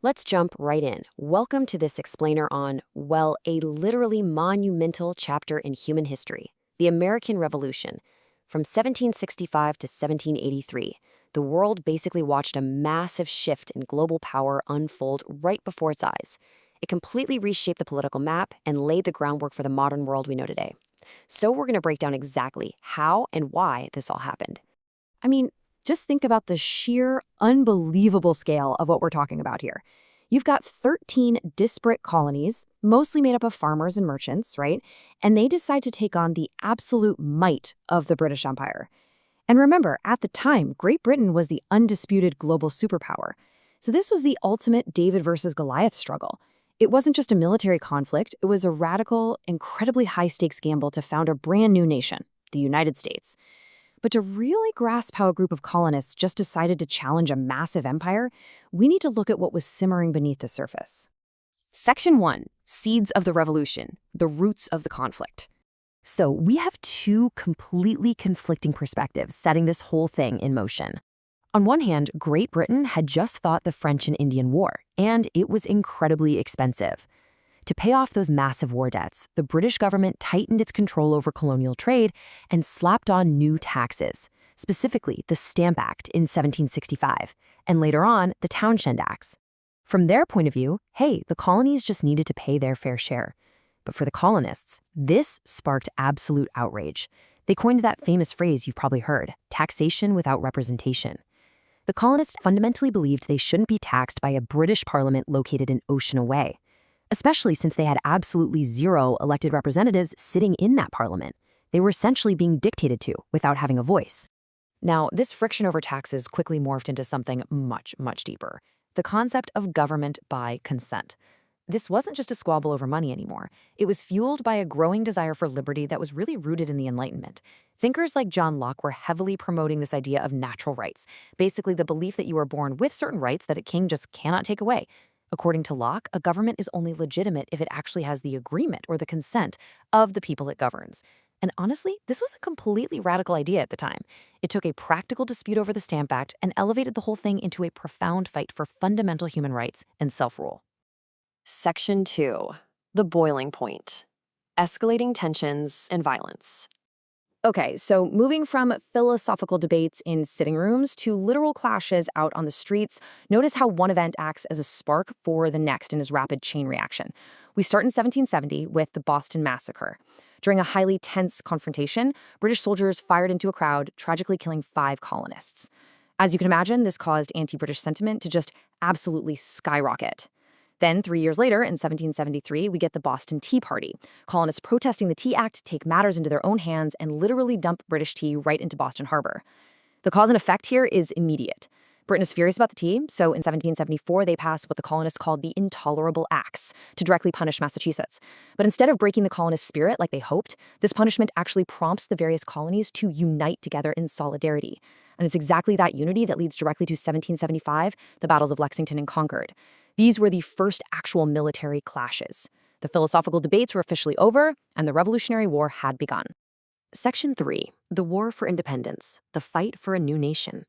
Let's jump right in. Welcome to this explainer on, well, a literally monumental chapter in human history, the American Revolution. From 1765 to 1783, the world basically watched a massive shift in global power unfold right before its eyes. It completely reshaped the political map and laid the groundwork for the modern world we know today. So we're going to break down exactly how and why this all happened. I mean, just think about the sheer, unbelievable scale of what we're talking about here. You've got 13 disparate colonies, mostly made up of farmers and merchants, right? And they decide to take on the absolute might of the British Empire. And remember, at the time, Great Britain was the undisputed global superpower. So this was the ultimate David versus Goliath struggle. It wasn't just a military conflict, it was a radical, incredibly high-stakes gamble to found a brand new nation, the United States. But to really grasp how a group of colonists just decided to challenge a massive empire, we need to look at what was simmering beneath the surface. Section 1, Seeds of the Revolution, the roots of the conflict. So we have two completely conflicting perspectives setting this whole thing in motion. On one hand, Great Britain had just fought the French and Indian War, and it was incredibly expensive. To pay off those massive war debts, the British government tightened its control over colonial trade and slapped on new taxes, specifically the Stamp Act in 1765, and later on, the Townshend Acts. From their point of view, hey, the colonies just needed to pay their fair share. But for the colonists, this sparked absolute outrage. They coined that famous phrase you've probably heard, taxation without representation. The colonists fundamentally believed they shouldn't be taxed by a British parliament located an ocean away, especially since they had absolutely zero elected representatives sitting in that parliament. They were essentially being dictated to without having a voice. Now, this friction over taxes quickly morphed into something much, much deeper: the concept of government by consent. This wasn't just a squabble over money anymore. It was fueled by a growing desire for liberty that was really rooted in the Enlightenment. Thinkers like John Locke were heavily promoting this idea of natural rights, basically the belief that you are born with certain rights that a king just cannot take away. According to Locke, a government is only legitimate if it actually has the agreement or the consent of the people it governs. And honestly, this was a completely radical idea at the time. It took a practical dispute over the Stamp Act and elevated the whole thing into a profound fight for fundamental human rights and self-rule. Section 2. The boiling point. Escalating tensions and violence. Okay, so moving from philosophical debates in sitting rooms to literal clashes out on the streets, notice how one event acts as a spark for the next in his rapid chain reaction. We start in 1770 with the Boston Massacre. During a highly tense confrontation, British soldiers fired into a crowd, tragically killing 5 colonists. As you can imagine, this caused anti-British sentiment to just absolutely skyrocket. Then, 3 years later, in 1773, we get the Boston Tea Party. Colonists protesting the Tea Act take matters into their own hands and literally dump British tea right into Boston Harbor. The cause and effect here is immediate. Britain is furious about the tea, so in 1774, they pass what the colonists called the Intolerable Acts to directly punish Massachusetts. But instead of breaking the colonists' spirit like they hoped, this punishment actually prompts the various colonies to unite together in solidarity. And it's exactly that unity that leads directly to 1775, the battles of Lexington and Concord. These were the first actual military clashes. The philosophical debates were officially over, and the Revolutionary War had begun. Section 3. The War for Independence, the fight for a new nation.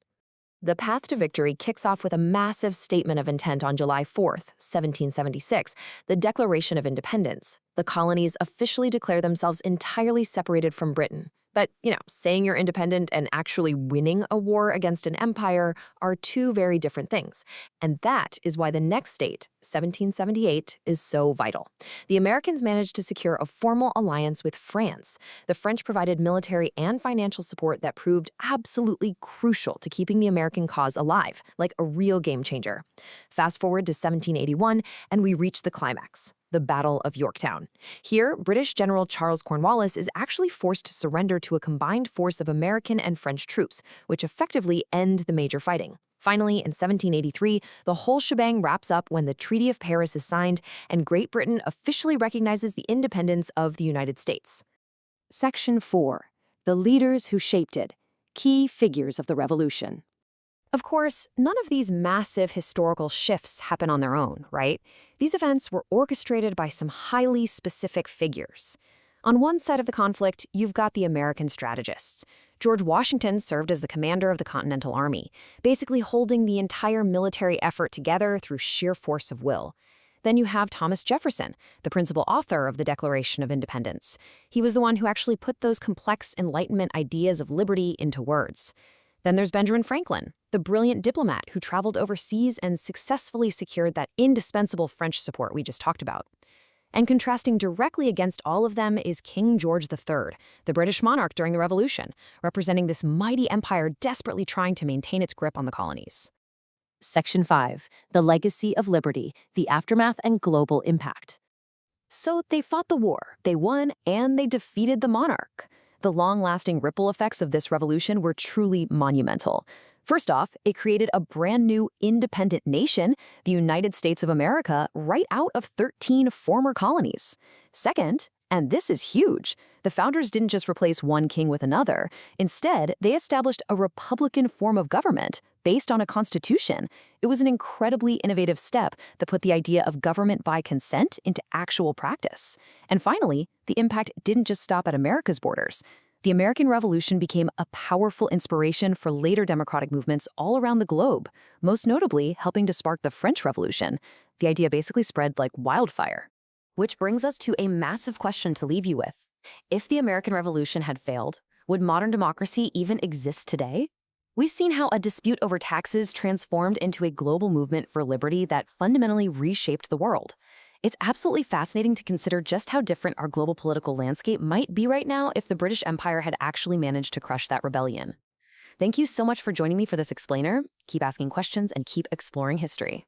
The path to victory kicks off with a massive statement of intent on July 4th, 1776, the Declaration of Independence. The colonies officially declare themselves entirely separated from Britain. But, saying you're independent and actually winning a war against an empire are two very different things. And that is why the next state, 1778, is so vital. The Americans managed to secure a formal alliance with France. The French provided military and financial support that proved absolutely crucial to keeping the American cause alive, like a real game changer. Fast forward to 1781, and we reach the climax: the Battle of Yorktown. Here, British General Charles Cornwallis is actually forced to surrender to a combined force of American and French troops, which effectively end the major fighting. Finally, in 1783, the whole shebang wraps up when the Treaty of Paris is signed and Great Britain officially recognizes the independence of the United States. Section 4. The Leaders Who Shaped It. Key Figures of the Revolution. Of course, none of these massive historical shifts happen on their own, right? These events were orchestrated by some highly specific figures. On one side of the conflict, you've got the American strategists. George Washington served as the commander of the Continental Army, basically holding the entire military effort together through sheer force of will. Then you have Thomas Jefferson, the principal author of the Declaration of Independence. He was the one who actually put those complex Enlightenment ideas of liberty into words. Then there's Benjamin Franklin, the brilliant diplomat who traveled overseas and successfully secured that indispensable French support we just talked about. And contrasting directly against all of them is King George III, the British monarch during the Revolution, representing this mighty empire desperately trying to maintain its grip on the colonies. Section 5. The Legacy of Liberty, the Aftermath and Global Impact. So they fought the war, they won, and they defeated the monarch. The long-lasting ripple effects of this revolution were truly monumental. First off, it created a brand new independent nation, the United States of America, right out of 13 former colonies. Second, and this is huge, the founders didn't just replace one king with another. Instead, they established a republican form of government based on a constitution. It was an incredibly innovative step that put the idea of government by consent into actual practice. And finally, the impact didn't just stop at America's borders. The American Revolution became a powerful inspiration for later democratic movements all around the globe, most notably helping to spark the French Revolution. The idea basically spread like wildfire. Which brings us to a massive question to leave you with. If the American Revolution had failed, would modern democracy even exist today? We've seen how a dispute over taxes transformed into a global movement for liberty that fundamentally reshaped the world. It's absolutely fascinating to consider just how different our global political landscape might be right now if the British Empire had actually managed to crush that rebellion. Thank you so much for joining me for this explainer. Keep asking questions and keep exploring history.